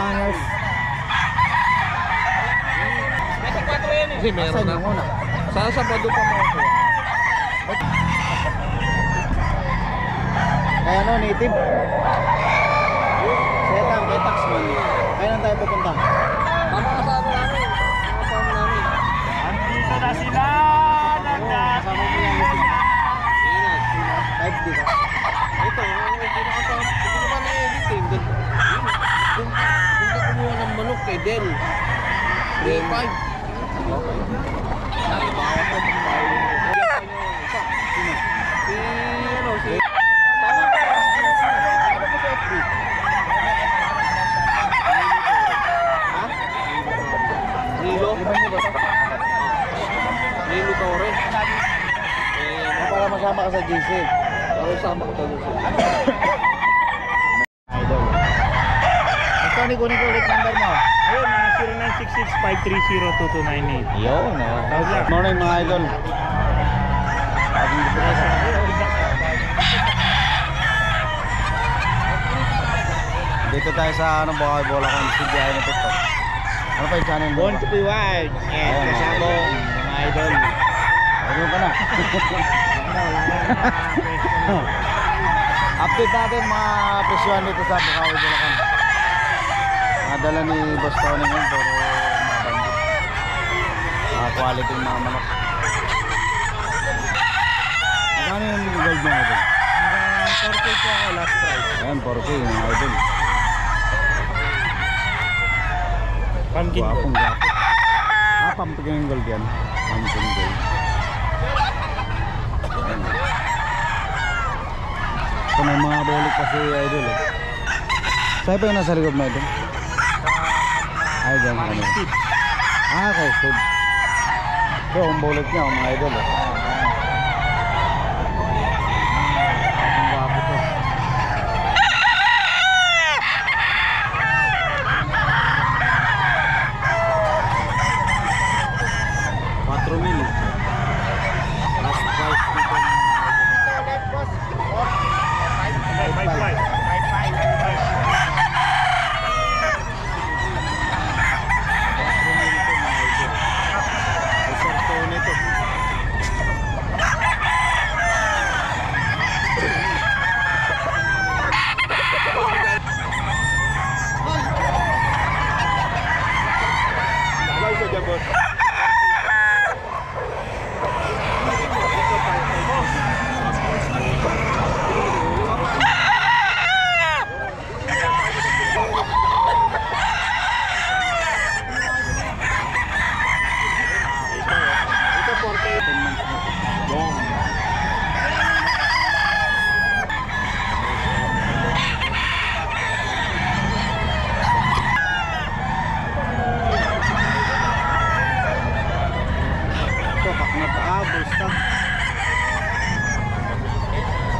hangers. Kasi meron na. Sa pa doon pa makukuha. Kaya ano, native? Setang, kay Taxman. Kaya lang tayo pupunta. Tama ka sa ano namin. Mga farm namin. Andito na sila! Kasama mo yung type, di ba? Ito, hindi na ba na-editing? Doon ka kumuha ng manok kay Del. 3-5. Okay. Nalibawa ko ng bayo. Sino? Si ano, si... Tama ka. Ano po sa FB? Ha? Rilo? Rilo Torre. Para masama ka sa GC. Para sama ka sa Idol. Ito, kunin ko ulit number mo. Ayun, 0966-530-2298. Yun, good morning mga idol. Dito tayo sa ano, Bukawi Bulacan, CGI na TikTok. Ano pa yung channel mo? Born to be wild. And kasama mga idol. Ayun ka na. Update natin mga presyuhan dito sa Bukawi Bulacan. Nadala ni Boss Tony ngayon, pero quality mga manok. Magkano yung gold mga idol? 4K po ako last price. Ayan, 4K mga idol. Pumpkin gold. Guwapong guwapo. Pumpkin gold yan. Pumpkin gold. Ayan. Ito may mga bolik kasi idol eh. Saan pa yung nasa likod mo idol? Ay, dyan sa kanila. Okay, Steve. Ito, ang bolik niya, mga idol eh. Ang guwapo to.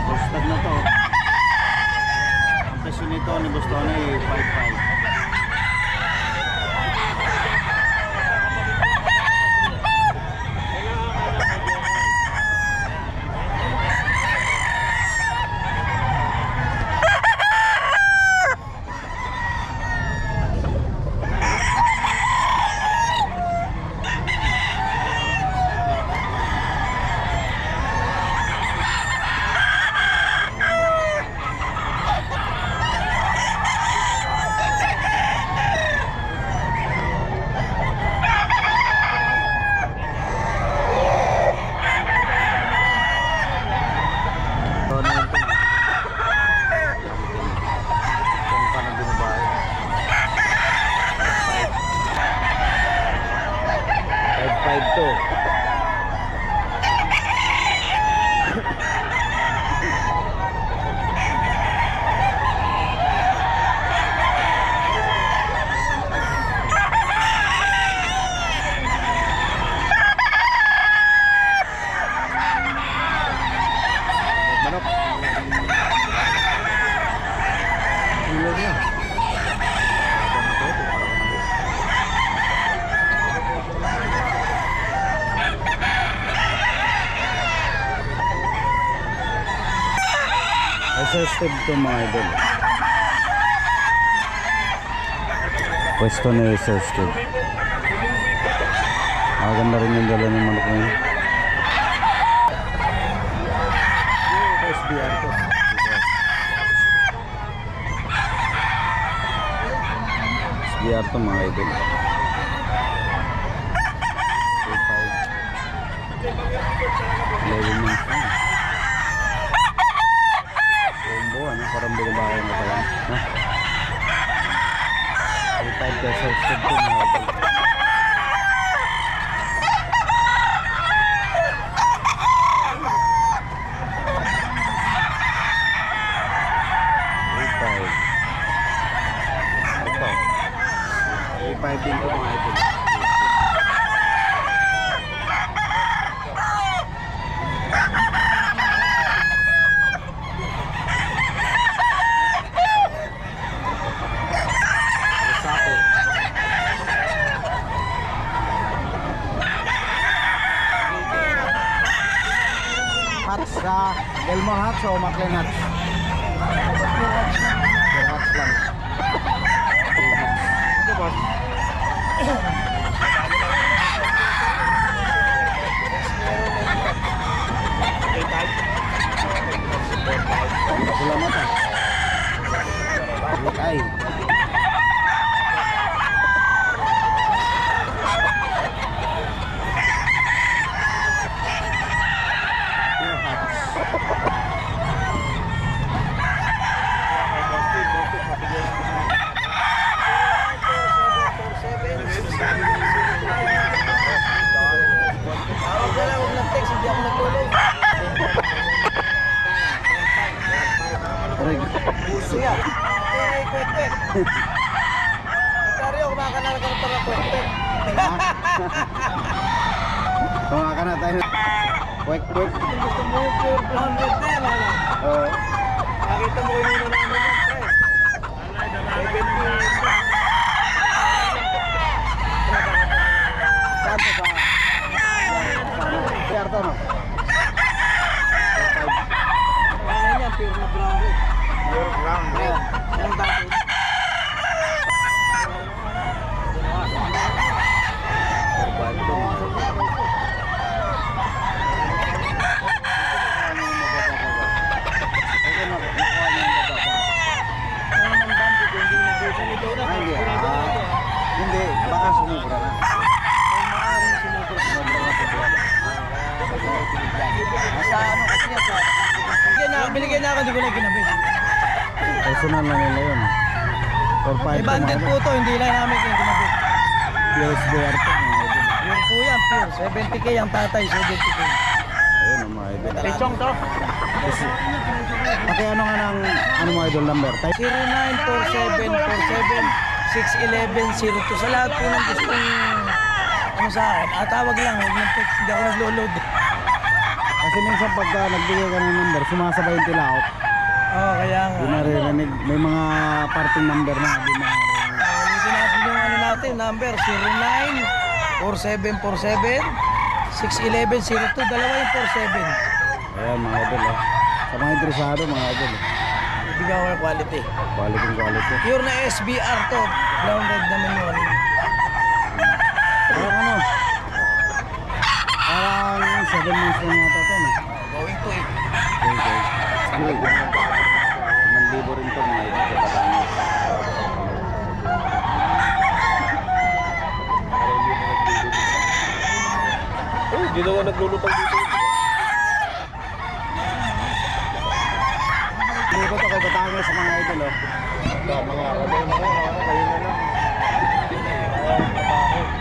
Bustad na to. Ang presyo nito ni Boss Tony 5.5. Assisted to mga idol. Pwesto ni Sir Steve. Ganda rin yung dala ng manok ngayon. SBR to. SBR to mga idol. 11 months na. Combo, ano? Parang binabahay na pala. Ha? 35 pesos to mga idol. Din po mga idol. Hats sa Delmore Hats o McLean Hats? Hats lang. Ito boss. Pula mata. Ay. Siya. Kwek-kwek. Karyo, kumakanal ka na para kwek-kwek. Kumakan na tayo. Kwek-kwek. Gusto mo yung pure brown red na yan, ano? Oo. Nakita mo yung muna namin yan, pre. 70. Saan to ba? Kaya to no? Ano yan, pure na brown red. Pure brown red. Anong dati? Hindi, baka sumubra na. Nasa ano kasi yan sa... Binigyan na ako, hindi ko na ginabit. Personal na nila yun. For 5 May bandit po to, hindi lang namin yung ginabit. PSBR to mga idol. Yun po yan, pure. 70k ang tatay, 70k. Ayun ang mga idol. Pichong to. Okay, ano nga ng ano mga idol number? Type 0947476110 sa lahat po ng gustong ano sa akin. Tawag lang, huwag ng text, hindi ako nag-load. kasi minsan pagka nagbigay ka ng number, sumasabay yung tilaok. Oo, kaya nga. Di naririnig. May mga parting number na di naririnig. Ulitin natin yung ano natin, number 0947476110 dalawa yung 47. Ayan mga idol oh. Sa mga interesado mga idol. Ibigay ko yung quality. Quality. Pure na SBR to. Brown red naman yun. Parang ano? Parang 7 months na yata to no? Going to 8. Okay. Sige. 5,000 rin to mga idol sa Batangas. Oh, di naman naglulutang dito. Hindi ko to kay Batangas sa mga idol oh. Mga kayo na lang.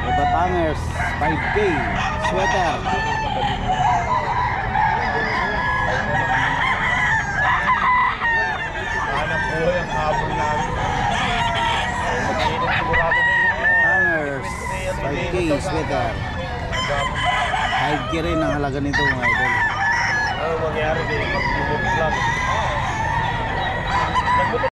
Kay Batangas 5K sweater. Hanap po yung habol namin. Mag-iinit sigurado na yun. Batangas 5K sweater. 5K rin ang halaga nito mga idol. Ano mangyari din? Mag-iinit lang.